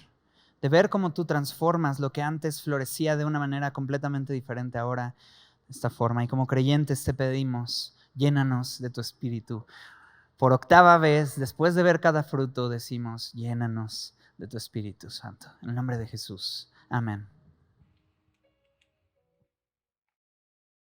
De ver cómo tú transformas lo que antes florecía de una manera completamente diferente ahora, de esta forma. Y como creyentes te pedimos, llénanos de tu Espíritu. Por octava vez, después de ver cada fruto, decimos, llénanos de tu Espíritu Santo. En el nombre de Jesús. Amén.